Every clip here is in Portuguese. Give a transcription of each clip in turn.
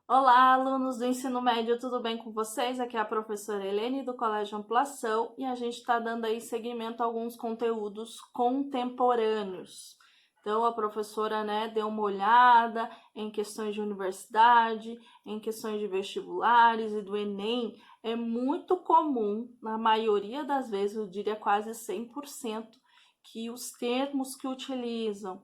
Olá, alunos do ensino médio, tudo bem com vocês? Aqui é a professora Helene do Colégio Ampliação e a gente está dando aí seguimento a alguns conteúdos contemporâneos. Então, a professora, deu uma olhada em questões de universidade, em questões de vestibulares e do Enem. É muito comum, na maioria das vezes, eu diria quase 100%, que os termos que utilizam,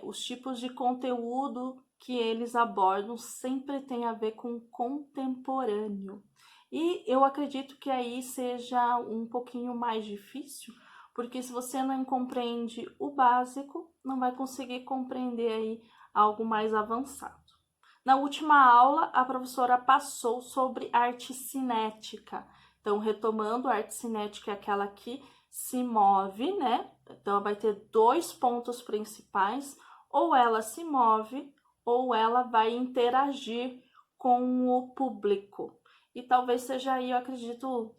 os tipos de conteúdo que eles abordam sempre tem a ver com contemporâneo. E eu acredito que aí seja um pouquinho mais difícil, porque se você não compreende o básico, não vai conseguir compreender aí algo mais avançado. Na última aula, a professora passou sobre arte cinética. Então, retomando, a arte cinética é aquela que se move, né? Então, vai ter dois pontos principais: ou ela se move, ou ela vai interagir com o público. E talvez seja aí, eu acredito,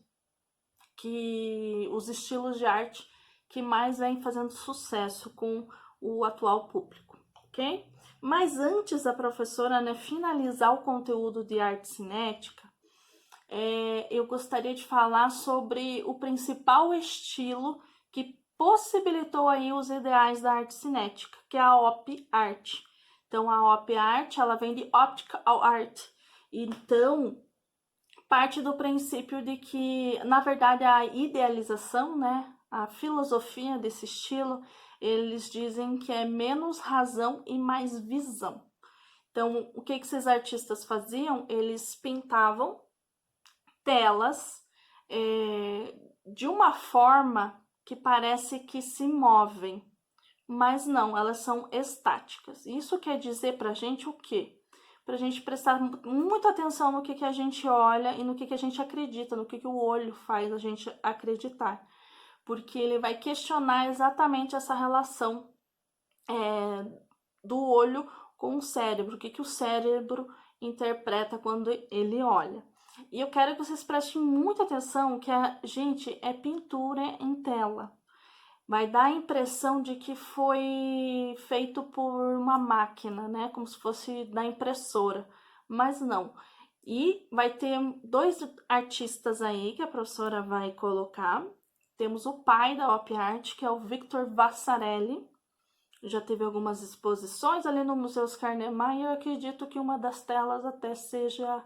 que os estilos de arte que mais vem fazendo sucesso com o atual público, ok? Mas antes da professora finalizar o conteúdo de arte cinética, eu gostaria de falar sobre o principal estilo que possibilitou aí os ideais da arte cinética, que é a op art. Então, a op art, ela vem de optical art. Então, parte do princípio de que, na verdade, a idealização, a filosofia desse estilo, eles dizem que é menos razão e mais visão. Então, o que esses artistas faziam? Eles pintavam telas de uma forma que parece que se movem, mas não, elas são estáticas. Isso quer dizer para a gente o quê? Para a gente prestar muita atenção no que a gente olha e no que a gente acredita, no que o olho faz a gente acreditar, porque ele vai questionar exatamente essa relação do olho com o cérebro, o que o cérebro interpreta quando ele olha. E eu quero que vocês prestem muita atenção que gente, é pintura em tela. Vai dar a impressão de que foi feito por uma máquina, né? Como se fosse da impressora. Mas não. E vai ter dois artistas aí que a professora vai colocar. Temos o pai da Op Art, que é o Victor Vassarelli. Já teve algumas exposições ali no Museu Oscar Niemeyer e eu acredito que uma das telas até seja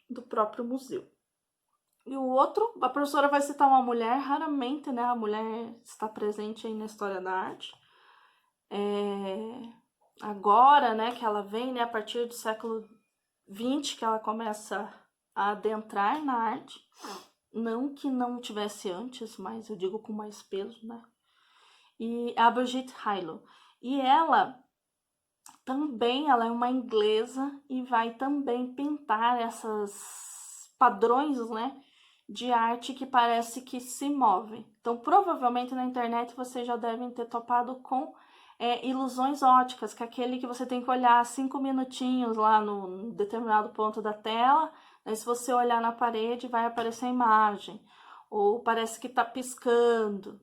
do próprio museu. E o outro, a professora vai citar uma mulher, raramente, a mulher está presente aí na história da arte. Agora, que ela vem, a partir do século XX, que ela começa a adentrar na arte. Não que não tivesse antes, mas eu digo com mais peso, E a Brigitte Heilo. E ela também, ela é uma inglesa e vai também pintar esses padrões, de arte que parece que se movem. Então, provavelmente na internet vocês já devem ter topado com ilusões óticas, que é aquele que você tem que olhar 5 minutinhos lá no determinado ponto da tela, aí se você olhar na parede vai aparecer a imagem, ou parece que está piscando.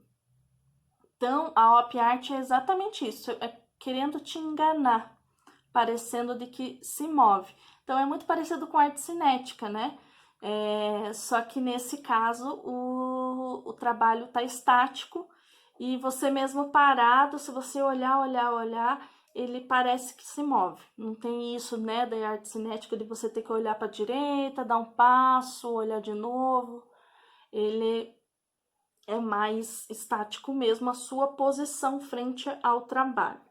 Então, a op art é exatamente isso, é querendo te enganar, parecendo de que se move. Então, é muito parecido com arte cinética, só que nesse caso o trabalho está estático e você mesmo parado, se você olhar, ele parece que se move. Não tem isso, da arte cinética de você ter que olhar para a direita, dar um passo, olhar de novo. Ele é mais estático mesmo, a sua posição frente ao trabalho.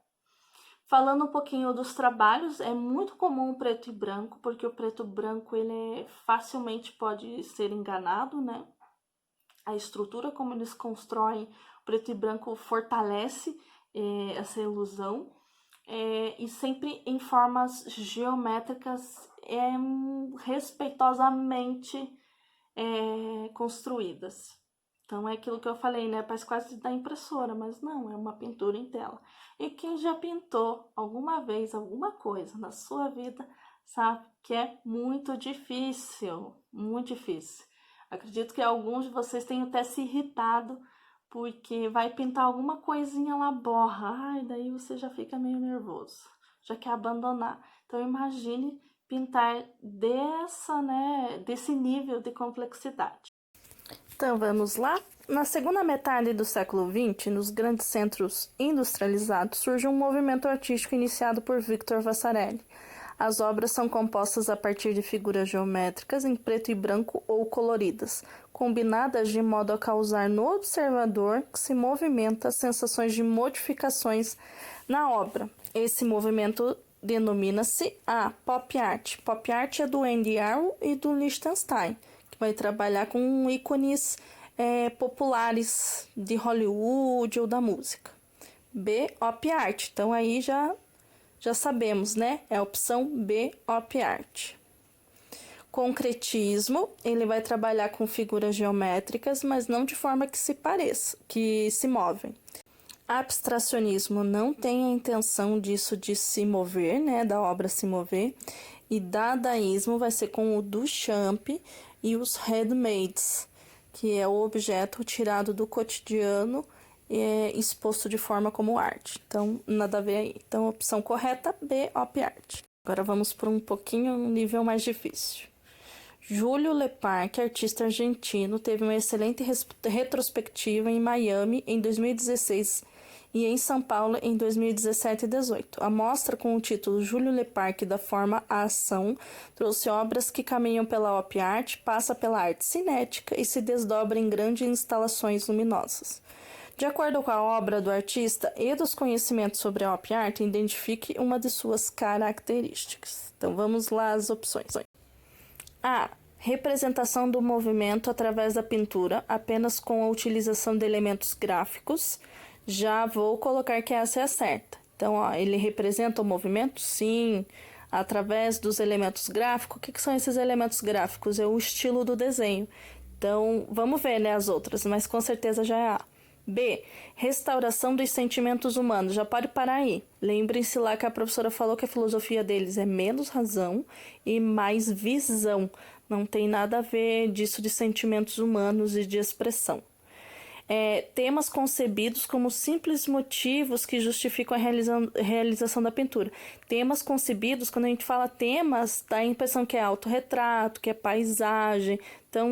Falando um pouquinho dos trabalhos, é muito comum o preto e branco, porque o preto e branco ele facilmente pode ser enganado, A estrutura como eles constroem o preto e branco fortalece essa ilusão, e sempre em formas geométricas respeitosamente construídas. Então é aquilo que eu falei, parece quase da impressora, mas não, é uma pintura em tela. E quem já pintou alguma vez alguma coisa na sua vida sabe que é muito difícil, muito difícil. Acredito que alguns de vocês tenham até se irritado porque vai pintar alguma coisinha lá, borra, ai, daí você já fica meio nervoso, já quer abandonar. Então imagine pintar desse nível de complexidade. Então vamos lá? Na segunda metade do século XX, nos grandes centros industrializados, surge um movimento artístico iniciado por Victor Vasarely. As obras são compostas a partir de figuras geométricas em preto e branco ou coloridas, combinadas de modo a causar no observador que se movimenta sensações de modificações na obra. Esse movimento denomina-se a pop art. Pop art é do Andy Warhol e do Lichtenstein, que vai trabalhar com ícones populares de Hollywood ou da música. B, op art. Então aí já sabemos, né? É a opção B, op art. Concretismo, ele vai trabalhar com figuras geométricas, mas não de forma que se pareça, que se movem. Abstracionismo não tem a intenção disso de se mover, né? Da obra se mover. E dadaísmo vai ser com o Duchamp e os handmades, que é o objeto tirado do cotidiano e exposto de forma como arte. Então, nada a ver aí. Então, opção correta, B, op art. Agora vamos para um nível mais difícil. Júlio Leparque, artista argentino, teve uma excelente retrospectiva em Miami em 2016 e em São Paulo em 2017 e 2018. A mostra, com o título Júlio Leparque da Forma à Ação, trouxe obras que caminham pela op art, passa pela arte cinética e se desdobra em grandes instalações luminosas. De acordo com a obra do artista e dos conhecimentos sobre a op art, identifique uma de suas características. Então vamos lá as opções. A. Representação do movimento através da pintura, apenas com a utilização de elementos gráficos. Já vou colocar que essa é a certa. Então, ele representa o movimento? Sim. Através dos elementos gráficos. O que são esses elementos gráficos? É o estilo do desenho. Então, vamos ver, né, as outras, mas com certeza já é A. B. Restauração dos sentimentos humanos. Já pode parar aí. Lembrem-se lá que a professora falou que a filosofia deles é menos razão e mais visão. Não tem nada a ver disso de sentimentos humanos e de expressão. Temas concebidos como simples motivos que justificam a realização da pintura. Temas concebidos, quando a gente fala temas, dá a impressão que é autorretrato, que é paisagem. Então,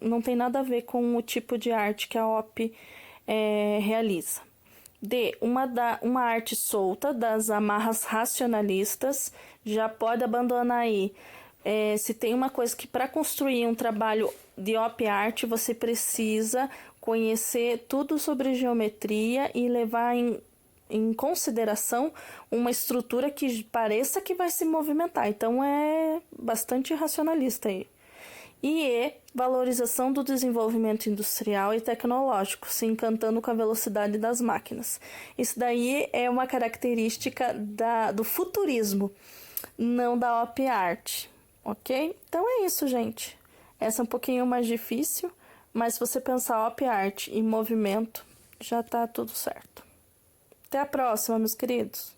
não tem nada a ver com o tipo de arte que a OP realiza. D. Uma arte solta das amarras racionalistas. Já pode abandonar aí. Se tem uma coisa que para construir um trabalho de op art você precisa conhecer tudo sobre geometria e levar em consideração uma estrutura que pareça que vai se movimentar. Então é bastante racionalista aí. E valorização do desenvolvimento industrial e tecnológico, se encantando com a velocidade das máquinas. Isso daí é uma característica do futurismo, não da op art, ok? Então é isso, gente. Essa é um pouquinho mais difícil, mas se você pensar op art e movimento, já tá tudo certo. Até a próxima, meus queridos!